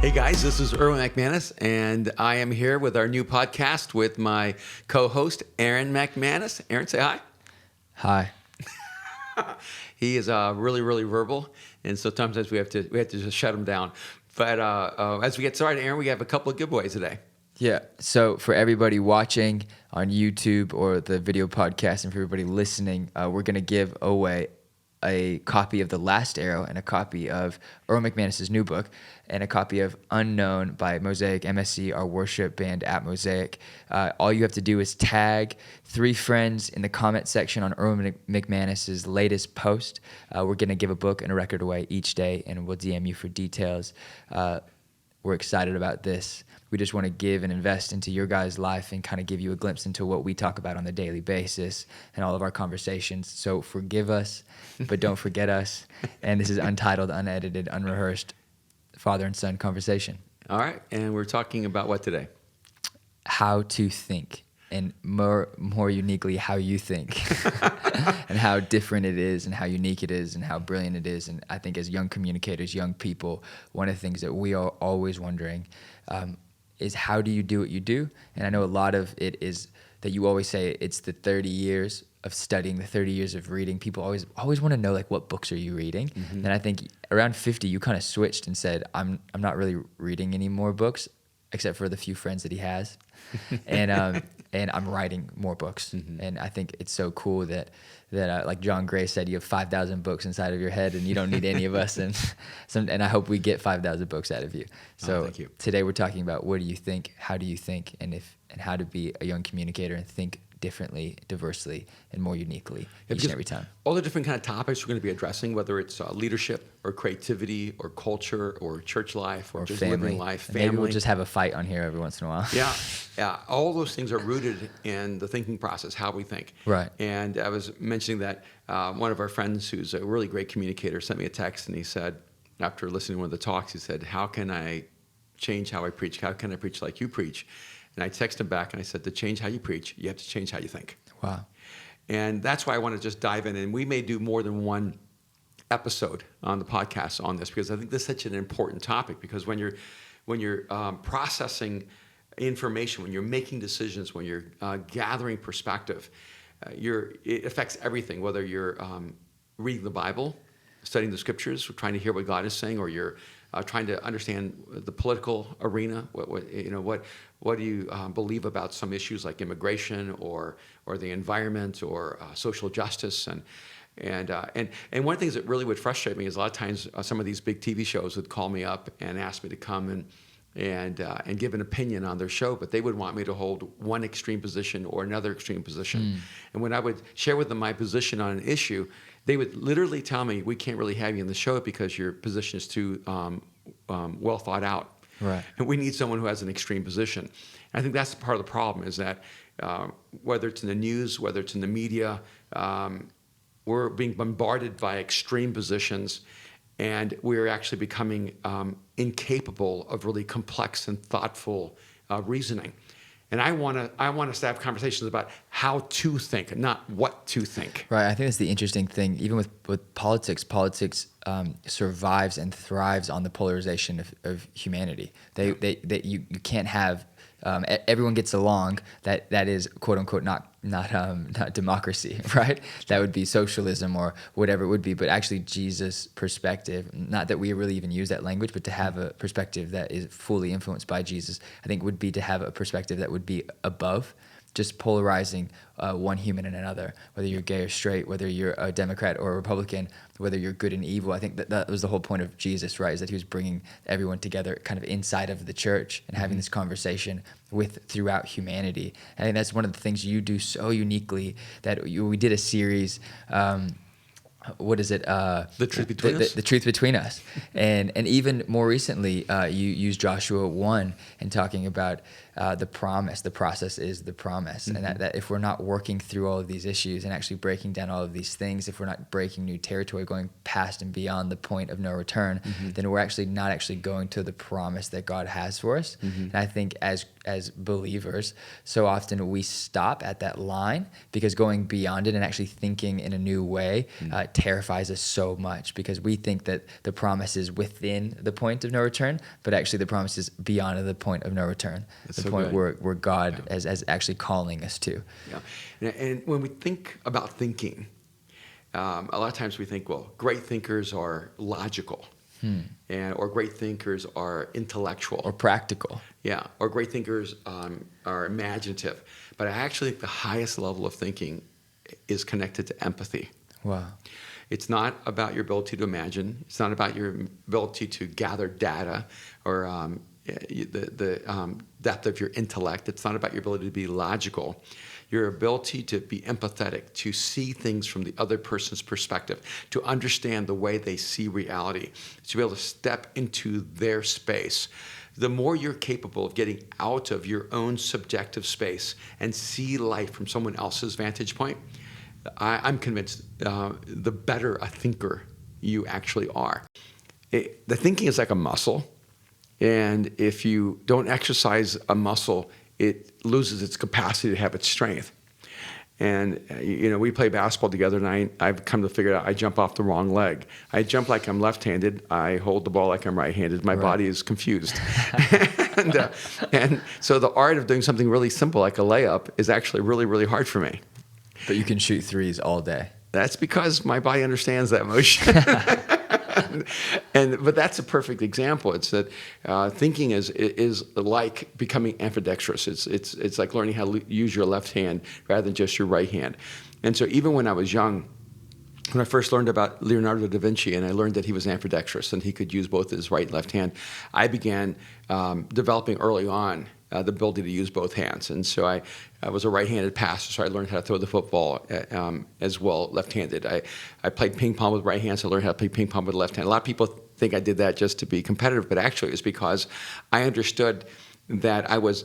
Hey guys, this is Erwin McManus, and I am here with our new podcast with my co-host, Aaron Mcmanus. Aaron, say hi. Hi. He is really, really verbal, and so sometimes we have to just shut him down. But as we get started, Aaron, we have a couple of giveaways today. Yeah. So for everybody watching on YouTube or the video podcast, and for everybody listening, we're going to give away a copy of The Last Arrow and a copy of Erwin McManus' new book and a copy of Unknown by Mosaic MSC, our worship band at Mosaic. All you have to do is tag 3 friends in the comment section on Erwin McManus' latest post. We're going to give a book and a record away each day, and we'll DM you for details. We're excited about this. We just want to give and invest into your guys' life and kind of give you a glimpse into what we talk about on a daily basis and all of our conversations. So forgive us, but don't forget us. And this is untitled, unedited, unrehearsed father and son conversation. All right, and we're talking about what today? How to think, and more uniquely, how you think, and how different it is, and how unique it is, and how brilliant it is. And I think as young communicators, young people, one of the things that we are always wondering is how do you do what you do? And I know a lot of it is that you always say it's the 30 years of studying, the 30 years of reading. People always want to know, like, what books are you reading? Mm-hmm. And I think around 50, you kind of switched and said, I'm not really reading any more books, except for the few friends that he has. And I'm writing more books. Mm-hmm. And I think it's so cool that like John Gray said, you have 5,000 books inside of your head and you don't need any of us. And I hope we get 5,000 books out of you. So thank you. Today we're talking about what do you think, how do you think, and how to be a young communicator and think differently, diversely, and more uniquely each and every time. All the different kind of topics we're going to be addressing, whether it's leadership or creativity or culture or church life or just family. Living life, family. Maybe we'll just have a fight on here every once in a while. Yeah. All those things are rooted in the thinking process, how we think. Right. And I was mentioning that one of our friends who's a really great communicator sent me a text, and he said, after listening to one of the talks, he said, how can I change how I preach? How can I preach like you preach? And I texted him back and I said, to change how you preach, you have to change how you think. Wow. And that's why I want to just dive in. And we may do more than one episode on the podcast on this, because I think this is such an important topic. Because when you're processing information, when you're making decisions, when you're gathering perspective, it affects everything. Whether you're reading the Bible, studying the scriptures, trying to hear what God is saying, or you're trying to understand the political arena. What do you believe about some issues like immigration or the environment or social justice and one of the things that really would frustrate me is a lot of times some of these big TV shows would call me up and ask me to come and give an opinion on their show, but they would want me to hold one extreme position or another extreme position. And when I would share with them my position on an issue, they would literally tell me, we can't really have you in the show because your position is too well thought out. Right. And we need someone who has an extreme position. And I think that's part of the problem is that whether it's in the news, whether it's in the media, we're being bombarded by extreme positions, and we're actually becoming incapable of really complex and thoughtful reasoning. And I want us to have conversations about how to think, not what to think. Right. I think that's the interesting thing. Even with politics survives and thrives on the polarization of humanity. You can't have everyone gets along. That is quote unquote not democracy, right? That would be socialism or whatever it would be. But actually, Jesus' perspective, not that we really even use that language, but to have a perspective that is fully influenced by Jesus, I think would be to have a perspective that would be above just polarizing one human and another, whether you're gay or straight, whether you're a Democrat or a Republican, whether you're good and evil. I think that was the whole point of Jesus, right? Is that he was bringing everyone together kind of inside of the church and having this conversation throughout humanity. And I think that's one of the things you do so uniquely that we did a series, what is it? The Truth Between Us. The Truth Between Us. And even more recently, you used Joshua 1 and talking about the promise. The process is the promise. Mm-hmm. And that if we're not working through all of these issues and actually breaking down all of these things, if we're not breaking new territory, going past and beyond the point of no return, then we're actually not going to the promise that God has for us. Mm-hmm. And I think as as believers, so often we stop at that line because going beyond it and actually thinking in a new way terrifies us so much, because we think that the promise is within the point of no return, but actually the promise is beyond the point of no return. That's the so point good. where God is actually calling us to. Yeah. And when we think about thinking, a lot of times we think, well, great thinkers are logical. Or great thinkers are intellectual. Or practical. Yeah, or great thinkers are imaginative. But I actually think the highest level of thinking is connected to empathy. Wow. It's not about your ability to imagine. It's not about your ability to gather data or the depth of your intellect. It's not about your ability to be logical. Your ability to be empathetic, to see things from the other person's perspective, to understand the way they see reality, to be able to step into their space. The more you're capable of getting out of your own subjective space and see life from someone else's vantage point, I'm convinced the better a thinker you actually are. The thinking is like a muscle, and if you don't exercise a muscle, it loses its capacity to have its strength. And, we play basketball together, and I've come to figure out I jump off the wrong leg. I jump like I'm left-handed. I hold the ball like I'm right-handed. My body is confused. and so the art of doing something really simple like a layup is actually really, really hard for me. But you can shoot threes all day. That's because my body understands that motion. But that's a perfect example. It's that thinking is like becoming ambidextrous. It's like learning how to use your left hand rather than just your right hand. And so even when I was young, when I first learned about Leonardo da Vinci and I learned that he was ambidextrous and he could use both his right and left hand, I began developing early on the ability to use both hands. And so I was a right-handed passer, so I learned how to throw the football as well left-handed. I played ping pong with right hand, so I learned how to play ping pong with left hand. A lot of people think I did that just to be competitive, but actually it was because I understood that I was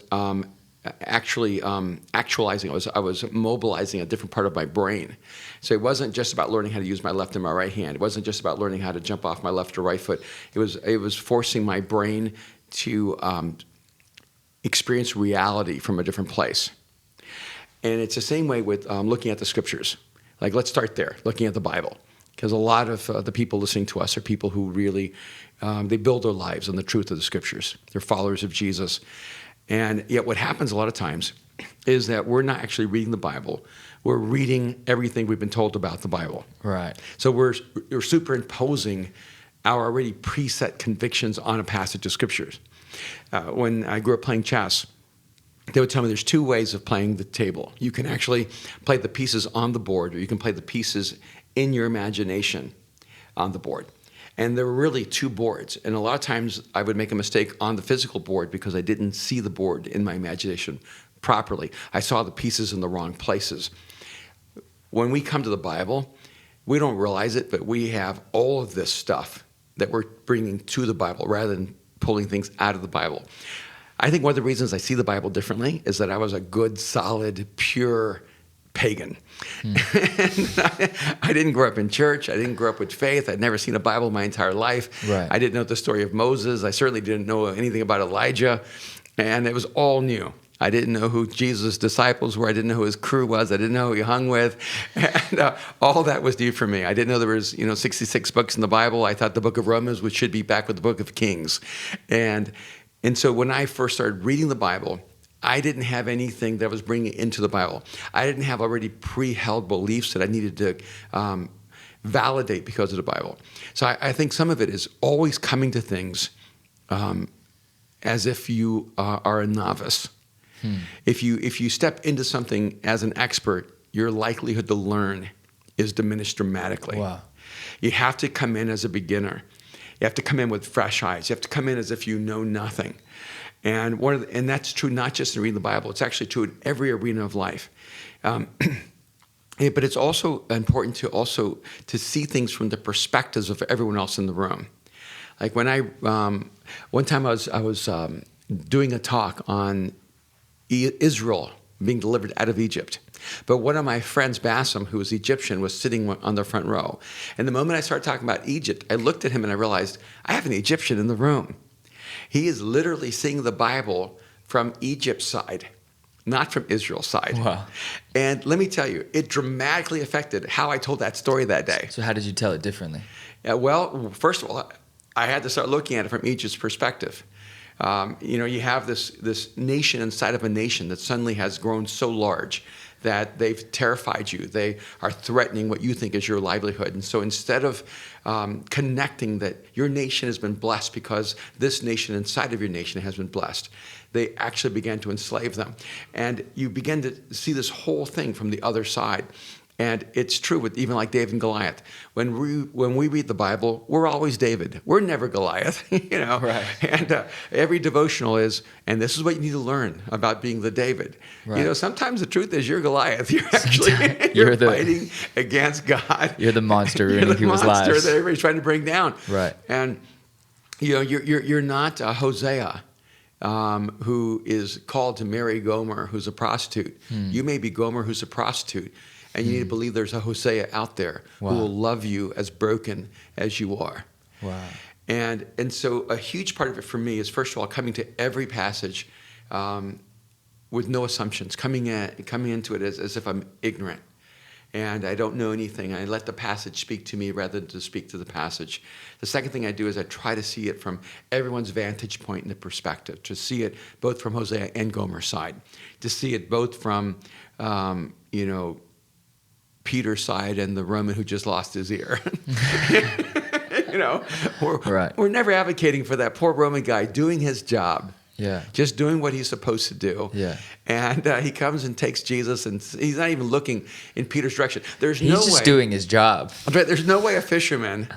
actualizing. I was mobilizing a different part of my brain. So it wasn't just about learning how to use my left and my right hand. It wasn't just about learning how to jump off my left or right foot. It was forcing my brain to experience reality from a different place. And it's the same way with looking at the scriptures. Like, let's start there, looking at the Bible. Because a lot of the people listening to us are people who really, they build their lives on the truth of the scriptures. They're followers of Jesus. And yet what happens a lot of times is that we're not actually reading the Bible. We're reading everything we've been told about the Bible. Right. So we're superimposing our already preset convictions on a passage of scriptures. When I grew up playing chess, they would tell me there's two ways of playing the table. You can actually play the pieces on the board, or you can play the pieces in your imagination on the board. And there were really two boards. And a lot of times I would make a mistake on the physical board because I didn't see the board in my imagination properly. I saw the pieces in the wrong places. When we come to the Bible, we don't realize it, but we have all of this stuff that we're bringing to the Bible rather than pulling things out of the Bible. I think one of the reasons I see the Bible differently is that I was a good, solid, pure pagan. And I didn't grow up in church. I didn't grow up with faith. I'd never seen a Bible my entire life. Right. I didn't know the story of Moses. I certainly didn't know anything about Elijah. And it was all new. I didn't know who Jesus' disciples were. I didn't know who his crew was. I didn't know who he hung with. And all that was new for me. I didn't know there was 66 books in the Bible. I thought the book of Romans should be back with the book of Kings. And so when I first started reading the Bible, I didn't have anything that I was bringing into the Bible. I didn't have already pre-held beliefs that I needed to validate because of the Bible. So I think some of it is always coming to things as if you are a novice. If you step into something as an expert, your likelihood to learn is diminished dramatically. Wow. You have to come in as a beginner. You have to come in with fresh eyes. You have to come in as if you know nothing. And that's true not just in reading the Bible. It's actually true in every arena of life. But it's also important to see things from the perspectives of everyone else in the room. Like when one time I was doing a talk on Israel being delivered out of Egypt. But one of my friends, Bassem, who was Egyptian, was sitting on the front row. And the moment I started talking about Egypt, I looked at him and I realized I have an Egyptian in the room. He is literally seeing the Bible from Egypt's side, not from Israel's side. Wow. And let me tell you, it dramatically affected how I told that story that day. So how did you tell it differently? Well, first of all, I had to start looking at it from Egypt's perspective. You have this nation inside of a nation that suddenly has grown so large that they've terrified you. They are threatening what you think is your livelihood. And so instead of connecting that your nation has been blessed because this nation inside of your nation has been blessed, they actually began to enslave them. And you begin to see this whole thing from the other side. And it's true with even like David and Goliath. When we read the Bible, we're always David. We're never Goliath, Right. And every devotional is, and this is what you need to learn about being the David. Right. Sometimes the truth is you're Goliath. You're actually You're fighting against God. You're the monster You're ruining the people's monster lives. that everybody's trying to bring down. Right. And you're not Hosea. Who is called to marry Gomer, who's a prostitute. You may be Gomer, who's a prostitute, and you need to believe there's a Hosea out there Wow. who will love you as broken as you are. Wow. And so a huge part of it for me is, first of all, coming to every passage with no assumptions, coming into it as if I'm ignorant. And I don't know anything. I let the passage speak to me rather than to speak to the passage. The second thing I do is I try to see it from everyone's vantage point and the perspective, to see it both from Hosea and Gomer's side, to see it both from, Peter's side and the Roman who just lost his ear. We're never advocating for that poor Roman guy doing his job. Yeah. Just doing what he's supposed to do. Yeah. And he comes and takes Jesus, and he's not even looking in Peter's direction. He's just doing his job. But there's no way a fisherman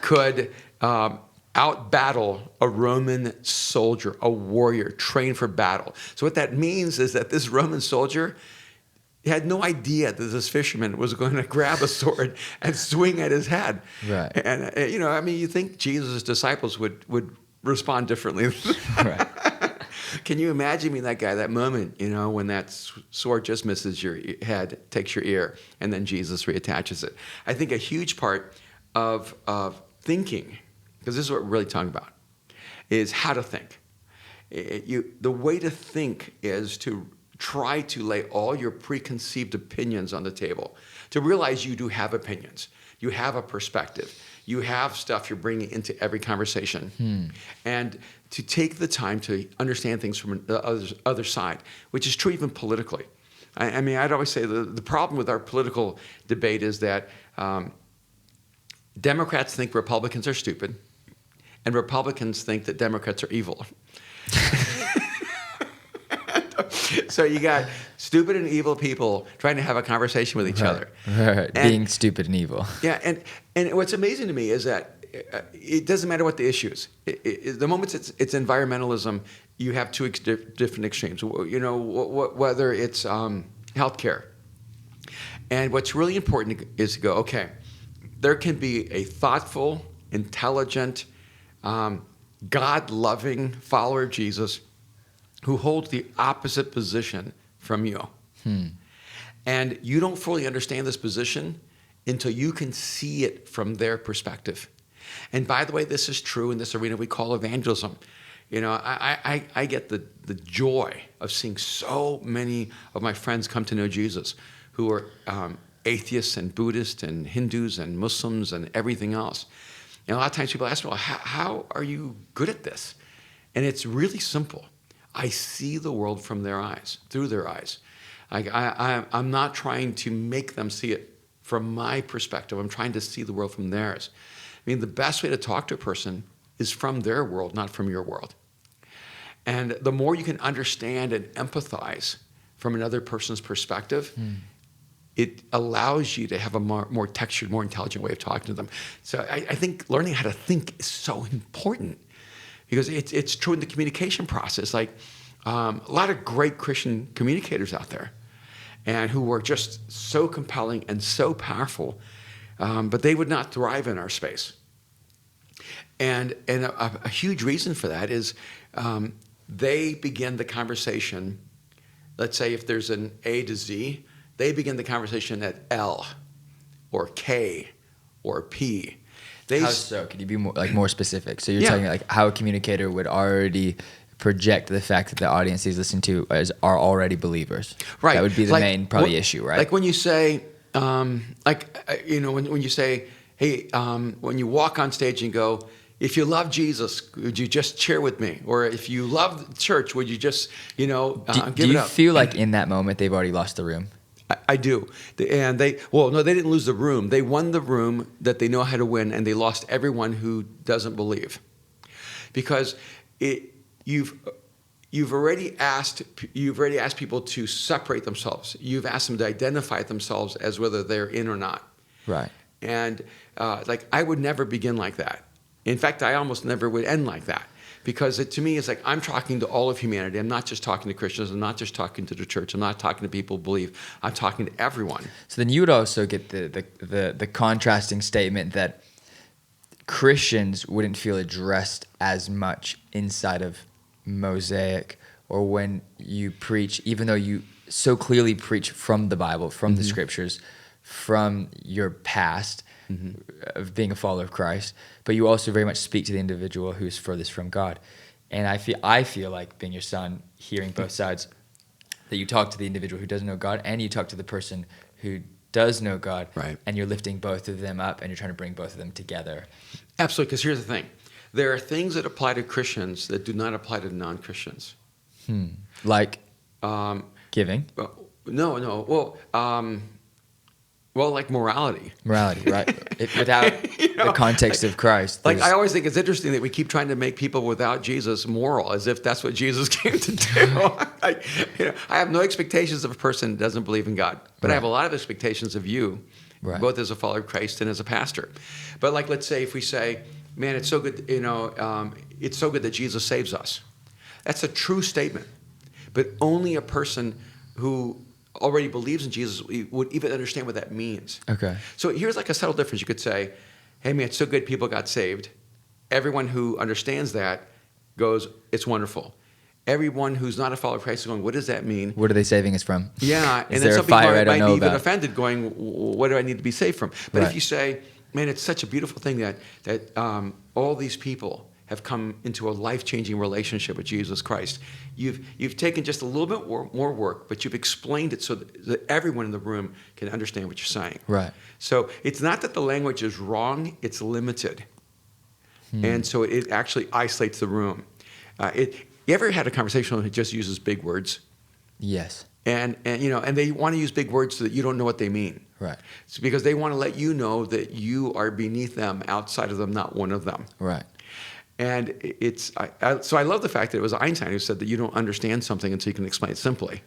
could out-battle a Roman soldier, a warrior trained for battle. So what that means is that this Roman soldier had no idea that this fisherman was going to grab a sword and swing at his head. Right. And, you think Jesus' disciples would respond differently. Right. Can you imagine being that guy, that moment, when that sword just misses your head, takes your ear, and then Jesus reattaches it? I think a huge part of thinking, because this is what we're really talking about, is how to think. The way to think is to try to lay all your preconceived opinions on the table, to realize you do have opinions. You have a perspective. You have stuff you're bringing into every conversation. And to take the time to understand things from the other side, which is true even politically. I'd always say the problem with our political debate is that Democrats think Republicans are stupid, and Republicans think that Democrats are evil. So you got stupid and evil people trying to have a conversation with each other. Right. Being stupid and evil. Yeah, and what's amazing to me is that it doesn't matter what the issue is. The moment it's environmentalism, you have two different extremes. Whether it's healthcare. And what's really important is to go, okay, there can be a thoughtful, intelligent, God-loving follower of Jesus who holds the opposite position from you. And you don't fully understand this position until you can see it from their perspective. And by the way, this is true in this arena we call evangelism. I get the joy of seeing so many of my friends come to know Jesus who are atheists and Buddhists and Hindus and Muslims and everything else. And a lot of times people ask me, well, how are you good at this? And it's really simple. I see the world from their eyes, through their eyes. I'm not trying to make them see it from my perspective. I'm trying to see the world from theirs. The best way to talk to a person is from their world, not from your world. And the more you can understand and empathize from another person's perspective, it allows you to have a more textured, more intelligent way of talking to them. So I think learning how to think is so important. Because it's true in the communication process. Like a lot of great Christian communicators out there, and who were just so compelling and so powerful, but they would not thrive in our space. And a huge reason for that is they begin the conversation. Let's say if there's an A to Z, they begin the conversation at L, or K, or P. How so? Could you be more specific? So you're talking like how a communicator would already project the fact that the audience he's listening to are already believers. Right. That would be the main issue, right? Like when you say, when you say, hey, when you walk on stage and go, if you love Jesus, would you just cheer with me? Or if you love the church, would you just, give it up? Do you feel like in that moment they've already lost the room? I do. And they didn't lose the room. They won the room that they know how to win, and they lost everyone who doesn't believe. Because you've already asked people to separate themselves. You've asked them to identify themselves as whether they're in or not. Right. And I would never begin like that. In fact, I almost never would end like that. Because to me, it's like I'm talking to all of humanity. I'm not just talking to Christians. I'm not just talking to the church. I'm not talking to people who believe. I'm talking to everyone. So then you would also get the contrasting statement that Christians wouldn't feel addressed as much inside of Mosaic, or when you preach, even though you so clearly preach from the Bible, from the scriptures, from your past of being a follower of Christ, but you also very much speak to the individual who's furthest from God. And I feel like, being your son, hearing both sides, that you talk to the individual who doesn't know God, and you talk to the person who does know God, right? And you're lifting both of them up, and you're trying to bring both of them together. Absolutely, because here's the thing. There are things that apply to Christians that do not apply to non-Christians. Like giving? No. Well, like morality. Morality, right. Without the context of Christ. I always think it's interesting that we keep trying to make people without Jesus moral, as if that's what Jesus came to do. I have no expectations of a person that doesn't believe in God, but I have a lot of expectations of you, both as a follower of Christ and as a pastor. But let's say if we say, man, it's so good, it's so good that Jesus saves us. That's a true statement, but only a person who already believes in Jesus would even understand what that means. Okay. So here's a subtle difference. You could say, hey, man, it's so good people got saved. Everyone who understands that goes, it's wonderful. Everyone who's not a follower of Christ is going, what does that mean? What are they saving us from? Yeah. Is there a fire I don't know about? Might be even offended going, what do I need to be saved from? But if you say, man, it's such a beautiful thing that all these people have come into a life-changing relationship with Jesus Christ. You've taken just a little bit more work, but you've explained it so that everyone in the room can understand what you're saying. Right. So it's not that the language is wrong, it's limited. And so it actually isolates the room. You ever had a conversation that just uses big words? Yes. And they want to use big words so that you don't know what they mean. Right. It's because they want to let you know that you are beneath them, outside of them, not one of them. Right. And so I love the fact that it was Einstein who said that you don't understand something until you can explain it simply.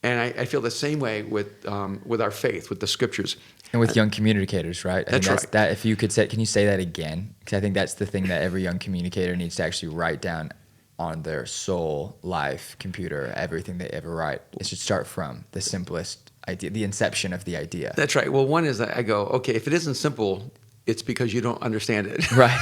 And I feel the same way with our faith, with the scriptures. And with young communicators, right? That's right. That, if you could say, can you say that again? Because I think that's the thing that every young communicator needs to actually write down on their soul, life, computer, everything they ever write. It should start from the simplest idea, the inception of the idea. That's right. Well, one is that I go, okay, if it isn't simple, it's because you don't understand it. Right.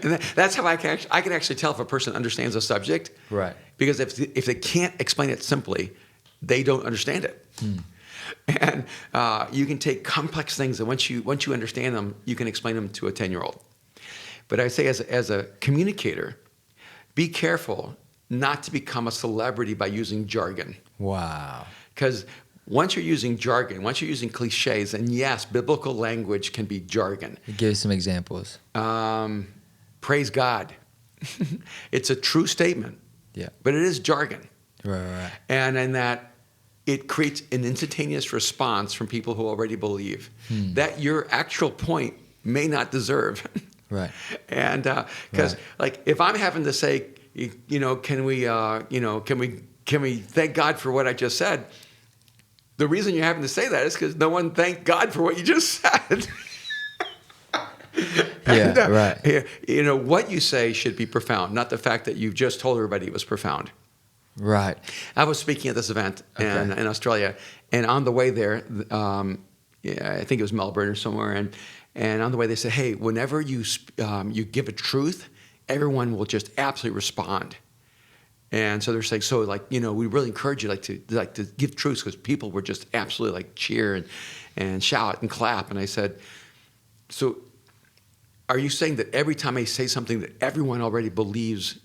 And that's how I can actually tell if a person understands a subject. Right. Because if they can't explain it simply, they don't understand it. And you can take complex things, and once you understand them, you can explain them to a 10-year-old. But I say as a communicator, be careful not to become a celebrity by using jargon. Wow. Because once you're using jargon, once you're using cliches, and yes, biblical language can be jargon. Give some examples. Praise God. It's a true statement. Yeah. But it is jargon. Right. And in that, it creates an instantaneous response from people who already believe that your actual point may not deserve. Right. And because if I'm having to say, can we thank God for what I just said? The reason you're having to say that is because no one thanked God for what you just said. Right. What you say should be profound, not the fact that you just told everybody it was profound. Right. I was speaking at this event in Australia, and on the way there, I think it was Melbourne or somewhere, and on the way they said, hey, whenever you give a truth, everyone will just absolutely respond. And so they're saying, we really encourage you to give truths, because people were just absolutely cheer and shout and clap. And I said, so are you saying that every time I say something that everyone already believes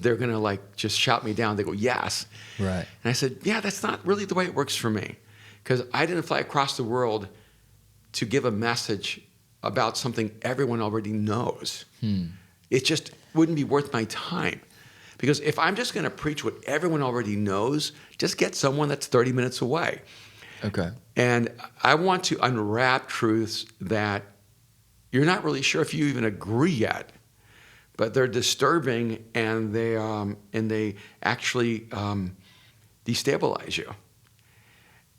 they're going to like just shout me down. They go, yes. Right. And I said, yeah, that's not really the way it works for me. Because I didn't fly across the world to give a message about something everyone already knows. It just wouldn't be worth my time. Because if I'm just going to preach what everyone already knows, just get someone that's 30 minutes away. Okay. And I want to unwrap truths that you're not really sure if you even agree yet, but they're disturbing, and they actually destabilize you.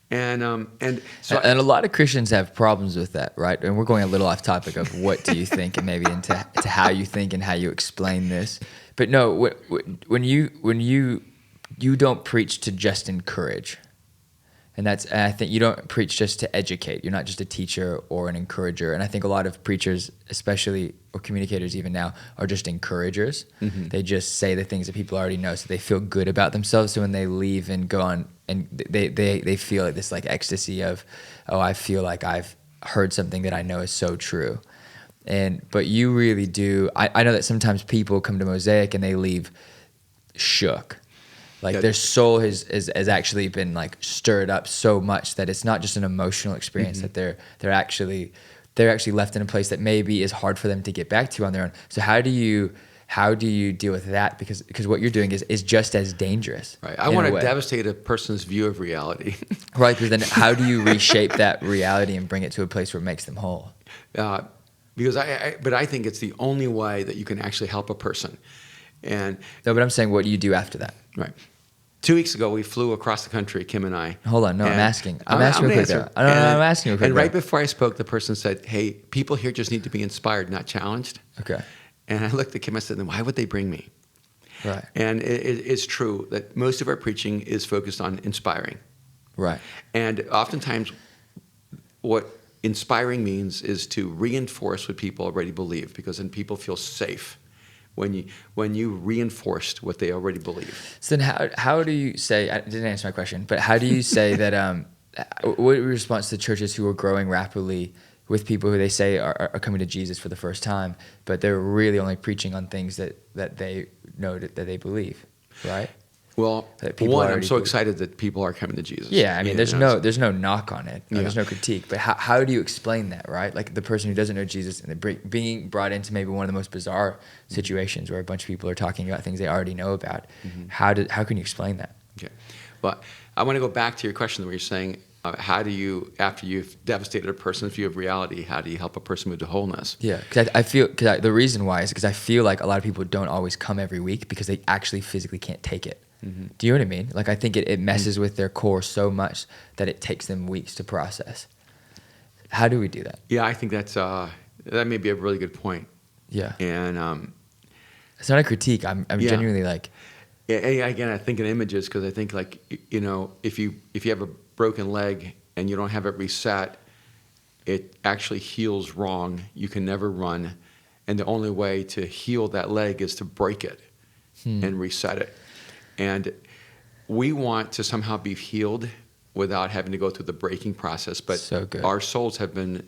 And a lot of Christians have problems with that, right? And we're going a little off topic of what do you think, and maybe into how you think and how you explain this. But no, when you don't preach to just encourage, and I think you don't preach just to educate. You're not just a teacher or an encourager. And I think a lot of preachers, especially, or communicators even now, are just encouragers. Mm-hmm. They just say the things that people already know, so they feel good about themselves. So when they leave and go on, and they feel like this like ecstasy of, oh, I feel like I've heard something that I know is so true. But you really do. I know that sometimes people come to Mosaic and they leave shook. Like their soul has actually been like stirred up so much that it's not just an emotional experience, mm-hmm. that they're actually left in a place that maybe is hard for them to get back to on their own. So how do you deal with that? Because what you're doing is just as dangerous. Right. I want to devastate a person's view of reality. Right. Because then how do you reshape that reality and bring it to a place where it makes them whole? Because I think it's the only way that you can actually help a person. No, but I'm saying, what do you do after that? Right. 2 weeks ago, we flew across the country, Kim and I. Hold on. No, I'm asking. I'm asking real quick there. I'm asking real quick. And right before I spoke, the person said, hey, people here just need to be inspired, not challenged. Okay. And I looked at Kim, I said, then why would they bring me? Right. And it's true that most of our preaching is focused on inspiring. Right. And oftentimes, what inspiring means is to reinforce what people already believe, because then people feel safe when you reinforced what they already believe. So then how do you say, I didn't answer my question, but how do you say that, what your response to churches who are growing rapidly with people who they say are coming to Jesus for the first time, but they're really only preaching on things that they know that they believe, right? Well, I'm so excited that people are coming to Jesus. Yeah, I mean, there's no knock on it. There's no critique. But how do you explain that, right? Like the person who doesn't know Jesus and they're being brought into maybe one of the most bizarre situations where a bunch of people are talking about things they already know about. Mm-hmm. How can you explain that? Okay. Well, I want to go back to your question where you're saying, how do you, after you've devastated a person's view of reality, how do you help a person move to wholeness? Yeah, because the reason why is because I feel like a lot of people don't always come every week because they actually physically can't take it. Mm-hmm. Do you know what I mean? Like, I think it messes with their core so much that it takes them weeks to process. How do we do that? Yeah, I think that may be a really good point. Yeah. And it's not a critique. I'm genuinely like. Yeah, again, I think in images, because I think, like, if you have a broken leg and you don't have it reset, it actually heals wrong. You can never run, and the only way to heal that leg is to break it and reset it. And we want to somehow be healed without having to go through the breaking process. But so good. Our souls have been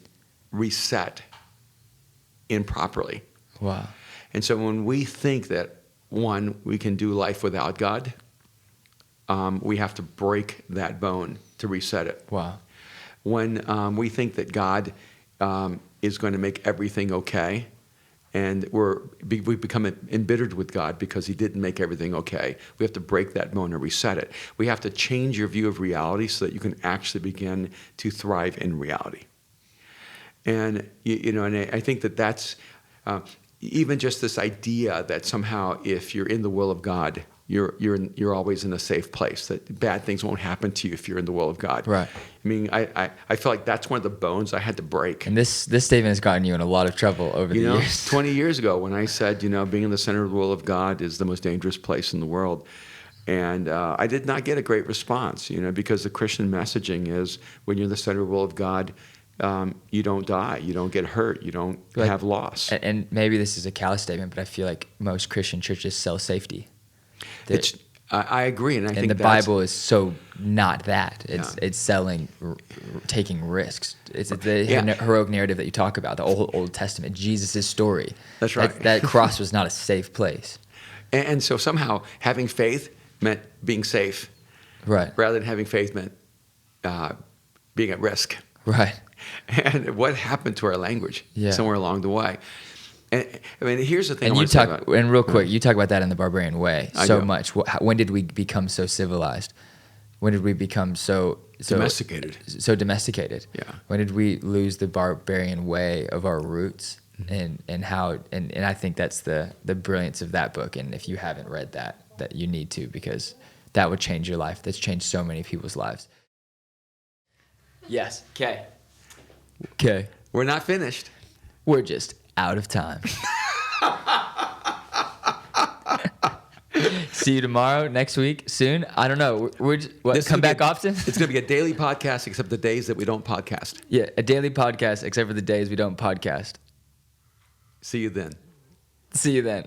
reset improperly. Wow. And so when we think that, one, we can do life without God, we have to break that bone to reset it. Wow. When we think that God is going to make everything okay, and we become embittered with God because he didn't make everything okay. We have to break that bone and reset it. We have to change your view of reality so that you can actually begin to thrive in reality. And and I think that's even just this idea that somehow if you're in the will of God, you're always in a safe place, that bad things won't happen to you if you're in the will of God. Right. I mean, I feel like that's one of the bones I had to break. And this statement has gotten you in a lot of trouble over the years. 20 years ago when I said, being in the center of the will of God is the most dangerous place in the world. And I did not get a great response, because the Christian messaging is when you're in the center of the will of God, you don't die, you don't get hurt, you don't have loss. And maybe this is a callous statement, but I feel like most Christian churches sell safety. I agree, and I think the Bible is so not that. It's selling, taking risks. It's the heroic narrative that you talk about, the Old Testament, Jesus' story. That's right. That cross was not a safe place. And so somehow having faith meant being safe, Right. rather than having faith meant being at risk. Right. And what happened to our language somewhere along the way? And I mean, here's the thing. And I you want to talk, talk about. and real quick, you talk about that in the Barbarian Way so do. much. When did we become so civilized? When did we become so Domesticated. So domesticated. Yeah. When did we lose the barbarian way of our roots? And how and I think that's the brilliance of that book. And if you haven't read that you need to, because that would change your life. That's changed so many people's lives. Yes. Okay. We're not finished. We're just out of time. See you tomorrow, next week, soon. I don't know. We're just, come back often? It's going to be a daily podcast, except the days that we don't podcast. Yeah, a daily podcast, except for the days we don't podcast. See you then. See you then.